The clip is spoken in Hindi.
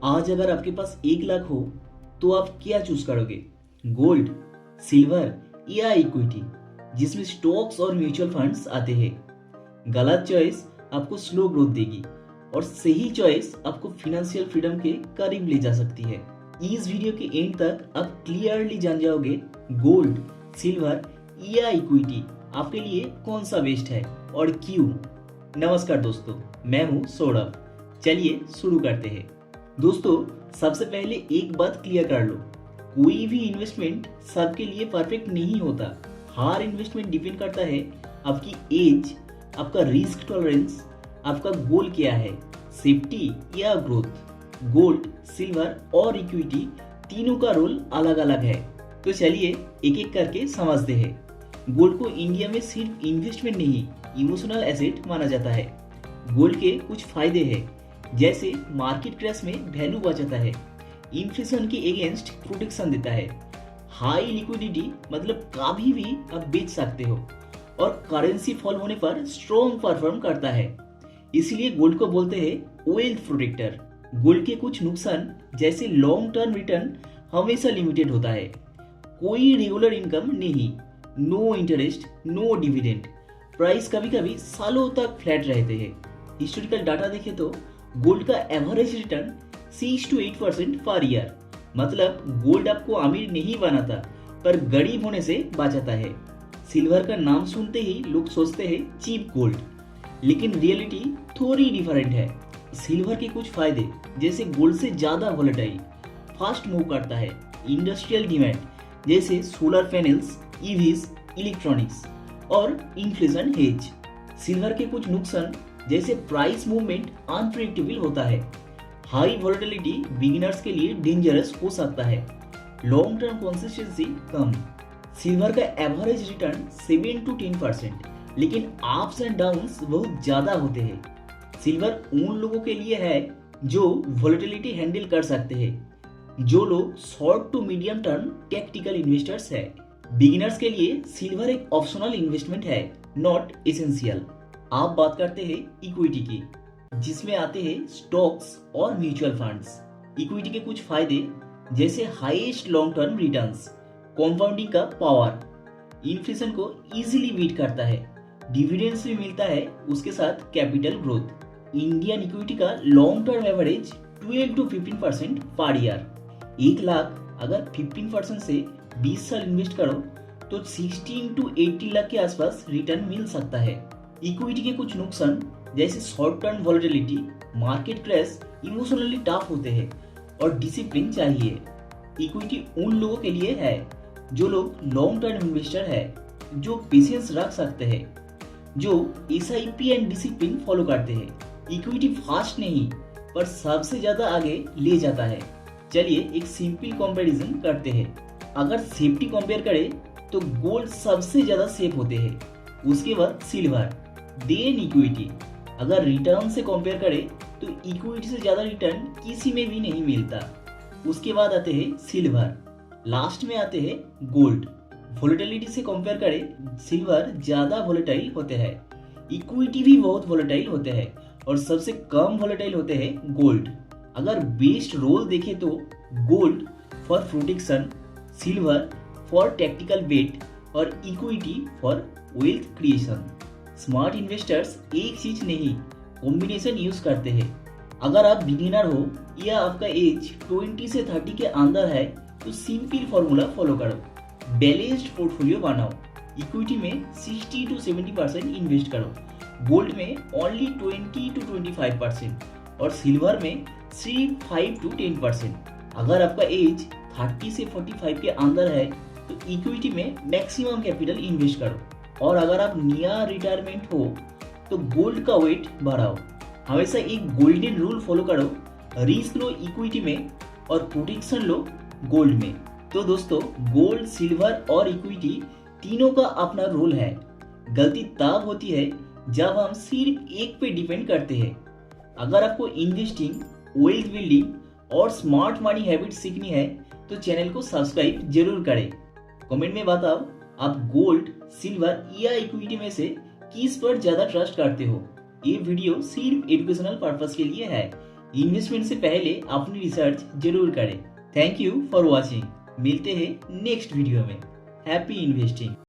आज अगर आपके पास 1 लाख हो तो आप क्या चूज करोगे? गोल्ड, सिल्वर या इक्विटी जिसमें स्टॉक्स और म्यूचुअल फंड्स आते हैं? गलत चॉइस आपको स्लो ग्रोथ देगी और सही चॉइस आपको फाइनेंशियल फ्रीडम के करीब ले जा सकती है। इस वीडियो के एंड तक आप क्लियरली जान जाओगे गोल्ड, सिल्वर या इक्विटी आपके लिए कौन सा बेस्ट है और क्यों। नमस्कार दोस्तों, मैं हूं सौरभ। चलिए शुरू करते हैं। दोस्तों, सबसे पहले एक बात क्लियर कर लो, कोई भी इन्वेस्टमेंट सबके लिए परफेक्ट नहीं होता। हर इन्वेस्टमेंट डिपेंड करता है आपकी एज, आपका रिस्क टॉलरेंस, आपका गोल क्या है, सेफ्टी या ग्रोथ। गोल्ड, सिल्वर और इक्विटी तीनों का रोल अलग अलग है। तो चलिए एक एक करके समझते हैं। गोल्ड को इंडिया में सिर्फ इन्वेस्टमेंट नहीं, इमोशनल एसेट माना जाता है। गोल्ड के कुछ फायदे हैं, जैसे मार्केट क्रैश में वैल्यू बचाता है, इन्फ्लेशन के अगेंस्ट प्रोटेक्शन देता है, हाई लिक्विडिटी मतलब कभी भी आप बेच सकते हो, और करेंसी फॉल होने पर स्ट्रॉन्ग परफॉर्म करता है। इसलिए गोल्ड को बोलते हैं वेल्थ प्रोटेक्टर। गोल्ड के कुछ नुकसान, जैसे लॉन्ग टर्म रिटर्न हमेशा लिमिटेड होता है, कोई रेगुलर इनकम नहीं, no interest, no dividend, price कभी कभी सालों तक फ्लैट रहते हैं। हिस्टोरिकल डाटा देखें तो गोल्ड का average return 6 to 8% per year, मतलब गोल्ड आपको अमीर नहीं बनाता पर गरीब होने से बचाता है। सिल्वर का नाम सुनते ही लोग सोचते हैं चीप गोल्ड, लेकिन रियलिटी थोड़ी डिफरेंट है। सिल्वर के कुछ फायदे, जैसे गोल्ड से ज्यादा वोलेटाइल, फास्ट मूव करता है, इंडस्ट्रियल डिमांड जैसे सोलर पैनल्स, ईवीज, इलेक्ट्रॉनिक्स, और इन्फ्लेशन हेज। सिल्वर के कुछ नुकसान, जैसे प्राइस मूवमेंट अनप्रेडिक्टेबल होता है, हाई वोलेटिलिटी बिगिनर्स के लिए डेंजरस हो सकता है, लॉन्ग टर्म कंसिस्टेंसी कम। सिल्वर का एवरेज रिटर्न 7 to 10%, लेकिन अप्स एंड डाउन्स बहुत ज्यादा होते हैं। सिल्वर उन लोगों के लिए है जो वोलेटिलिटी हैंडल कर सकते हैं, जो लोग short to medium term tactical investors है। बिगिनर्स के लिए सिल्वर एक ऑप्शनल इन्वेस्टमेंट है, नॉट एसेंशियल। आप बात करते हैं इक्विटी की, जिसमें आते हैं स्टॉक्स और म्यूचुअल फंड्स। इक्विटी के कुछ फायदे, जैसे highest long term returns, compounding का पावर, इन्फ्लेशन को इजीली बीट करता है, डिविडेंड्स भी मिलता है, उसके साथ कैपिटल ग्रोथ। इंडियन इक्विटी का long term average 12 to 15% per year. 1 lakh अगर 15% से 20 साल इन्वेस्ट करो तो 16 to 80 लाख के आसपास रिटर्न मिल सकता है। इक्विटी के कुछ नुकसान, जैसे short term volatility, market crash, emotionally tough होते हैं और डिसिप्लिन चाहिए। इक्विटी उन लोगों के लिए है जो लोग लॉन्ग टर्म इन्वेस्टर है, जो पेशेंस रख सकते हैं, जो एसआईपी एंड डिसिप्लिन फॉलो करते हैं। इक्विटी फास्ट नहीं पर सबसे ज्यादा आगे ले जाता है। चलिए एक सिंपल कंपैरिजन करते हैं। अगर सेफ्टी कंपेयर करें तो गोल्ड सबसे ज्यादा सेफ होते हैं, उसके बाद सिल्वर, देन इक्विटी। अगर रिटर्न से कंपेयर करें तो इक्विटी से ज्यादा रिटर्न किसी में भी नहीं मिलता, उसके बाद आते हैं सिल्वर, लास्ट में आते हैं गोल्ड। वोलेटिलिटी से कंपेयर करें सिल्वर ज्यादा वोलेटाइल होते हैं, इक्विटी भी बहुत वोलेटाइल होते हैं, और सबसे कम वोलेटाइल होते हैं गोल्ड। अगर बेस्ट रोल देखें तो gold for protection, silver for tactical bet, और equity for wealth creation. Smart investors एक चीज नहीं, कॉम्बिनेशन यूज करते हैं। अगर आप बिगिनर हो या आपका एज 20 से 30 के अंदर है तो सिंपल फॉर्मूला फॉलो करो, बैलेंस्ड पोर्टफोलियो बनाओ। इक्विटी में 60 to 70% इन्वेस्ट करो, गोल्ड में ओनली 20 to 25%, और सिल्वर में सिर्फ 5 to 10%। अगर आपका एज 30 से 45 के अंदर है तो इक्विटी में मैक्सिमम कैपिटल इन्वेस्ट करो, और अगर आप नियर रिटायरमेंट हो तो गोल्ड का वेट बढ़ाओ। हमेशा एक गोल्डन रूल फॉलो करो, रिस्क लो इक्विटी में और प्रोटेक्शन लो गोल्ड में। तो दोस्तों, गोल्ड, सिल्वर और इक्विटी तीनों का अपना रोल है। गलती तब होती है जब हम सिर्फ एक पे डिपेंड करते हैं। अगर आपको इन्वेस्टिंग, वेल्थ बिल्डिंग और स्मार्ट मनी हैबिट सीखनी है तो चैनल को सब्सक्राइब जरूर करें। कमेंट में बताओ आप गोल्ड, सिल्वर या इक्विटी में से किस पर ज्यादा ट्रस्ट करते हो। ये वीडियो सिर्फ एजुकेशनल पर्पस के लिए है, इन्वेस्टमेंट से पहले अपनी रिसर्च जरूर करें। Thank you for watching. मिलते हैं नेक्स्ट वीडियो में। Happy investing.